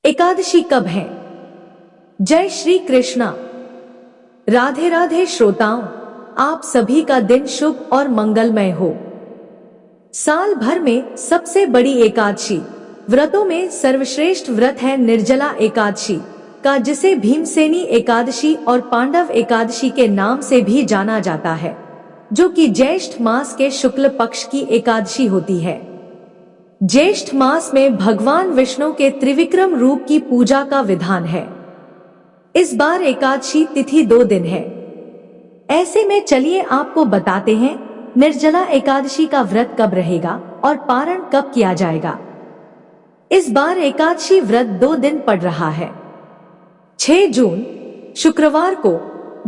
एकादशी कब है? जय श्री कृष्णा। राधे राधे श्रोताओं, आप सभी का दिन शुभ और मंगलमय हो। साल भर में सबसे बड़ी एकादशी व्रतों में सर्वश्रेष्ठ व्रत है निर्जला एकादशी का, जिसे भीमसेनी एकादशी और पांडव एकादशी के नाम से भी जाना जाता है, जो कि ज्येष्ठ मास के शुक्ल पक्ष की एकादशी होती है। ज्येष्ठ मास में भगवान विष्णु के त्रिविक्रम रूप की पूजा का विधान है। इस बार एकादशी तिथि 2 दिन है। ऐसे में चलिए आपको बताते हैं निर्जला एकादशी का व्रत कब रहेगा और पारण कब किया जाएगा। इस बार एकादशी व्रत 2 दिन पड़ रहा है। 6 जून शुक्रवार को,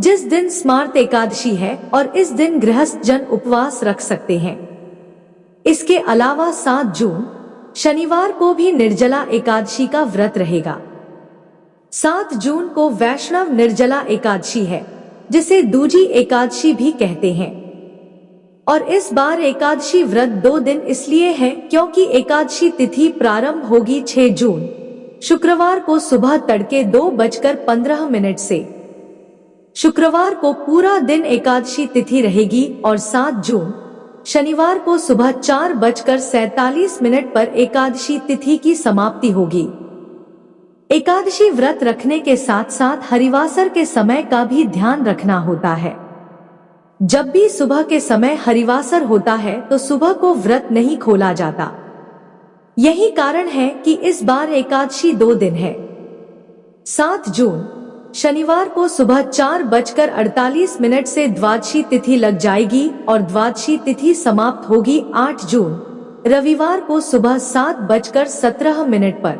जिस दिन स्मार्त एकादशी है, और इस दिन गृहस्थ जन उपवास रख सकते हैं। इसके अलावा 7 जून शनिवार को भी निर्जला एकादशी का व्रत रहेगा। 7 जून को वैष्णव निर्जला एकादशी है, जिसे दूजी एकादशी भी कहते हैं। और इस बार एकादशी व्रत 2 दिन इसलिए है क्योंकि एकादशी तिथि प्रारंभ होगी 6 जून शुक्रवार को सुबह तड़के 2:15 से। शुक्रवार को पूरा दिन एकादशी तिथि रहेगी और 7 जून शनिवार को सुबह 4:47 पर एकादशी तिथि की समाप्ति होगी। एकादशी व्रत रखने के साथ साथ हरिवासर के समय का भी ध्यान रखना होता है। जब भी सुबह के समय हरिवासर होता है तो सुबह को व्रत नहीं खोला जाता। यही कारण है कि इस बार एकादशी 2 दिन है। 7 जून शनिवार को सुबह 4:48 से द्वादशी तिथि लग जाएगी और द्वादशी तिथि समाप्त होगी 8 जून रविवार को सुबह 7:17 पर।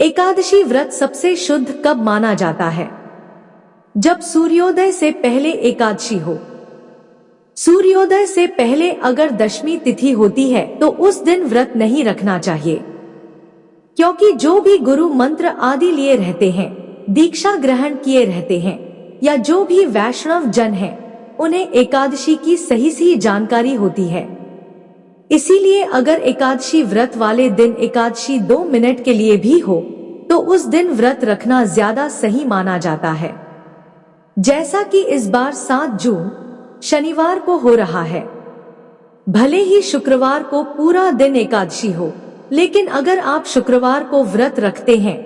एकादशी व्रत सबसे शुद्ध कब माना जाता है? जब सूर्योदय से पहले एकादशी हो। सूर्योदय से पहले अगर दशमी तिथि होती है तो उस दिन व्रत नहीं रखना चाहिए, क्योंकि जो भी गुरु मंत्र आदि लिए रहते हैं, दीक्षा ग्रहण किए रहते हैं, या जो भी वैष्णव जन हैं, उन्हें एकादशी की सही जानकारी होती है। इसीलिए अगर एकादशी व्रत वाले दिन एकादशी 2 मिनट के लिए भी हो तो उस दिन व्रत रखना ज्यादा सही माना जाता है। जैसा कि इस बार 7 जून शनिवार को हो रहा है। भले ही शुक्रवार को पूरा दिन एकादशी हो, लेकिन अगर आप शुक्रवार को व्रत रखते हैं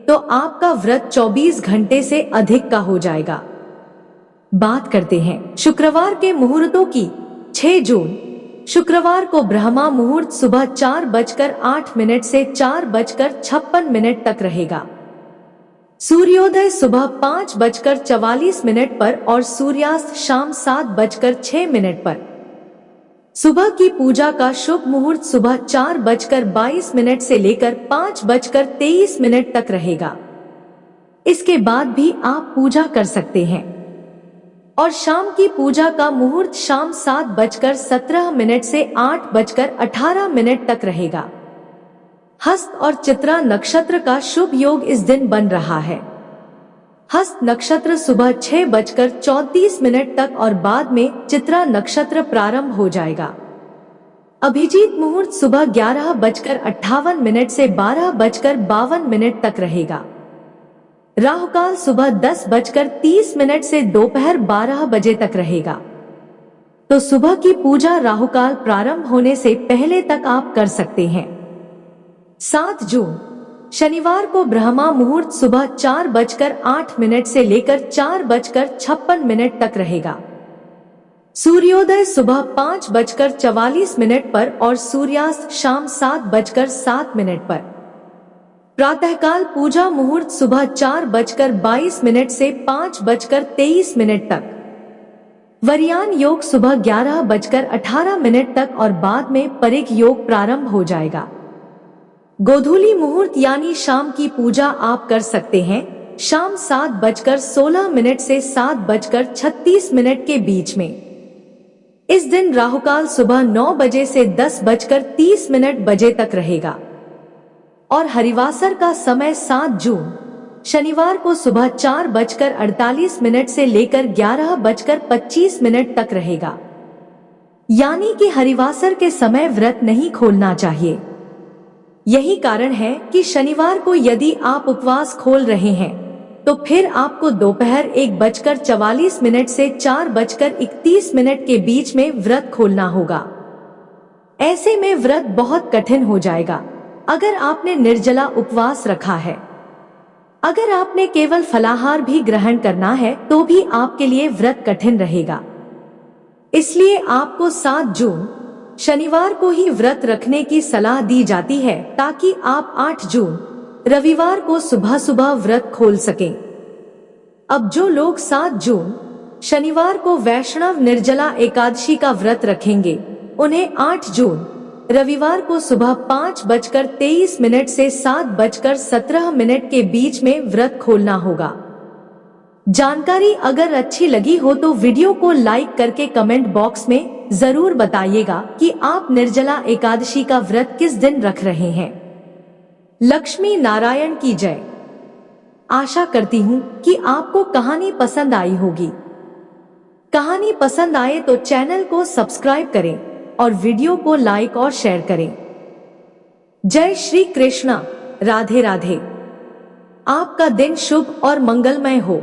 तो आपका व्रत 24 घंटे से अधिक का हो जाएगा। बात करते हैं शुक्रवार के मुहूर्तों की। 6 जून शुक्रवार को ब्रह्मा मुहूर्त सुबह 4:08 से 4:56 तक रहेगा। सूर्योदय सुबह 5:44 पर और सूर्यास्त शाम 7:06 पर। सुबह की पूजा का शुभ मुहूर्त सुबह 4:22 से लेकर 5:23 तक रहेगा। इसके बाद भी आप पूजा कर सकते हैं। और शाम की पूजा का मुहूर्त शाम 7:17 से 8:18 तक रहेगा। हस्त और चित्रा नक्षत्र का शुभ योग इस दिन बन रहा है। हस्त नक्षत्र सुबह 6:34 तक और बाद में चित्रा नक्षत्र प्रारंभ हो जाएगा। अभिजीत मुहूर्त सुबह 11:58 से 12:52 तक रहेगा। राहुकाल सुबह 10:30 से दोपहर 12 बजे तक रहेगा। तो सुबह की पूजा राहुकाल प्रारंभ होने से पहले तक आप कर सकते हैं। 7 जून शनिवार को ब्रह्मा मुहूर्त सुबह 4:08 से लेकर 4:56 तक रहेगा। सूर्योदय सुबह 5:44 पर और सूर्यास्त शाम 7:07 पर। प्रातःकाल पूजा मुहूर्त सुबह 4:22 से 5:23 तक। वरियान योग सुबह 11:18 तक और बाद में परिग योग प्रारंभ हो जाएगा। गोधूली मुहूर्त यानी शाम की पूजा आप कर सकते हैं शाम 7:16 से 7:36 के बीच में। इस दिन राहुकाल सुबह 9 बजे से 10:30 बजे तक रहेगा। और हरिवासर का समय 7 जून शनिवार को सुबह 4:48 से लेकर 11:25 तक रहेगा। यानी कि हरिवासर के समय व्रत नहीं खोलना चाहिए। यही कारण है कि शनिवार को यदि आप उपवास खोल रहे हैं तो फिर आपको दोपहर 1:44 से 4:31 के बीच में व्रत खोलना होगा। ऐसे में व्रत बहुत कठिन हो जाएगा अगर आपने निर्जला उपवास रखा है। अगर आपने केवल फलाहार भी ग्रहण करना है तो भी आपके लिए व्रत कठिन रहेगा। इसलिए आपको 7 जून शनिवार को ही व्रत रखने की सलाह दी जाती है ताकि आप 8 जून रविवार को सुबह सुबह व्रत खोल सकें। अब जो लोग 7 जून शनिवार को वैष्णव निर्जला एकादशी का व्रत रखेंगे उन्हें 8 जून रविवार को सुबह 5:23 से 7:17 के बीच में व्रत खोलना होगा। जानकारी अगर अच्छी लगी हो तो वीडियो को लाइक करके कमेंट बॉक्स में जरूर बताइएगा कि आप निर्जला एकादशी का व्रत किस दिन रख रहे हैं। लक्ष्मी नारायण की जय। आशा करती हूँ कि आपको कहानी पसंद आई होगी। कहानी पसंद आए तो चैनल को सब्सक्राइब करें और वीडियो को लाइक और शेयर करें। जय श्री कृष्णा। राधे राधे। आपका दिन शुभ और मंगलमय हो।